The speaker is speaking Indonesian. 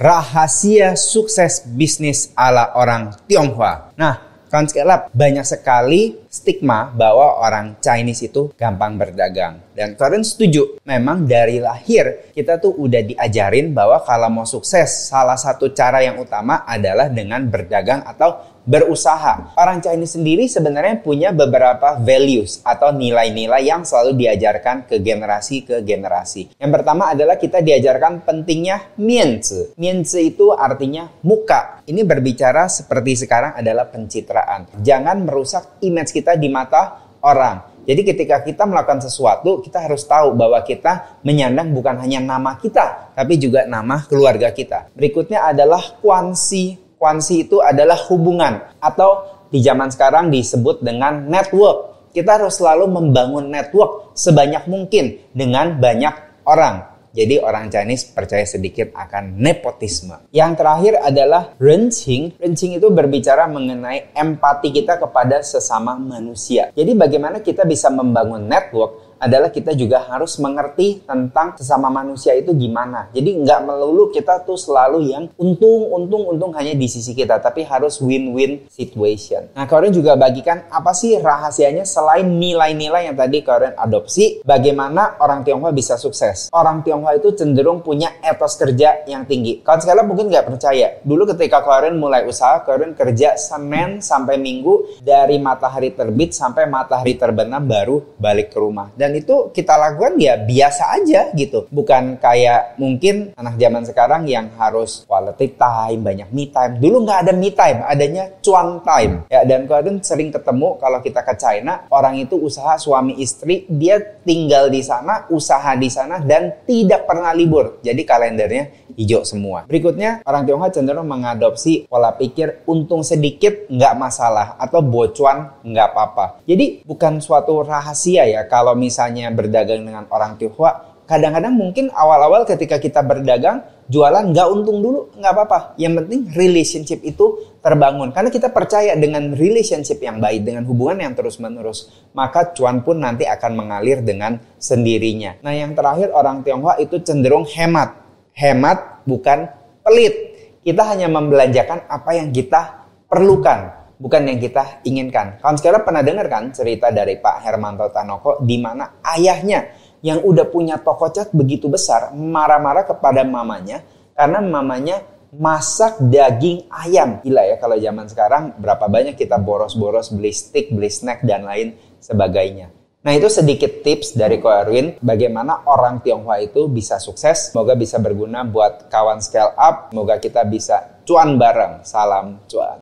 Rahasia sukses bisnis ala orang Tionghoa. Nah, kawan scale-up, banyak sekali stigma bahwa orang Chinese itu gampang berdagang. Dan kalian setuju, memang dari lahir kita tuh udah diajarin bahwa kalau mau sukses, salah satu cara yang utama adalah dengan berdagang atau berusaha. Orang Chinese sendiri sebenarnya punya beberapa values atau nilai-nilai yang selalu diajarkan ke generasi. Yang pertama adalah kita diajarkan pentingnya mianzi. Mianzi itu artinya muka. Ini berbicara seperti sekarang adalah pencitraan. Jangan merusak image kita di mata orang. Jadi ketika kita melakukan sesuatu, kita harus tahu bahwa kita menyandang bukan hanya nama kita, tapi juga nama keluarga kita. Berikutnya adalah kuansi. Kuansi itu adalah hubungan atau di zaman sekarang disebut dengan network. Kita harus selalu membangun network sebanyak mungkin dengan banyak orang. Jadi orang Chinese percaya sedikit akan nepotisme. Yang terakhir adalah renqing. Renqing itu berbicara mengenai empati kita kepada sesama manusia. Jadi bagaimana kita bisa membangun network adalah kita juga harus mengerti tentang sesama manusia itu gimana. Jadi nggak melulu kita tuh selalu yang untung hanya di sisi kita, tapi harus win-win situation. Nah, kalian juga bagikan apa sih rahasianya selain nilai-nilai yang tadi kalian adopsi, bagaimana orang Tionghoa bisa sukses. Orang Tionghoa itu cenderung punya etos kerja yang tinggi. Kalian sekarang mungkin nggak percaya. Dulu ketika kalian mulai usaha, kalian kerja Senin sampai Minggu, dari matahari terbit sampai matahari terbenam baru balik ke rumah. Dan itu kita lakukan ya biasa aja gitu. Bukan kayak mungkin anak zaman sekarang yang harus quality time, banyak me time. Dulu nggak ada me time, adanya cuan time. Ya, dan kalian sering ketemu kalau kita ke China, orang itu usaha suami istri, dia tinggal di sana, usaha di sana, dan tidak pernah libur. Jadi kalendernya hijau semua. Berikutnya, orang Tionghoa cenderung mengadopsi pola pikir untung sedikit nggak masalah atau bocuan nggak apa-apa. Jadi bukan suatu rahasia ya kalau misalnya berdagang dengan orang Tionghoa. Kadang-kadang mungkin awal-awal ketika kita berdagang, jualan nggak untung dulu, nggak apa-apa. Yang penting relationship itu terbangun. Karena kita percaya dengan relationship yang baik, dengan hubungan yang terus-menerus, maka cuan pun nanti akan mengalir dengan sendirinya. Nah, yang terakhir, orang Tionghoa itu cenderung hemat. Hemat bukan pelit. Kita hanya membelanjakan apa yang kita perlukan, bukan yang kita inginkan. Kawan sekarang pernah dengar kan cerita dari Pak Hermanto Tanoko di mana ayahnya yang udah punya toko cat begitu besar marah-marah kepada mamanya karena mamanya masak daging ayam. Gila ya kalau zaman sekarang berapa banyak kita boros-boros beli steak, beli snack dan lain sebagainya. Nah, itu sedikit tips dari Ko Erwin bagaimana orang Tionghoa itu bisa sukses. Semoga bisa berguna buat kawan scale up. Semoga kita bisa cuan bareng. Salam cuan.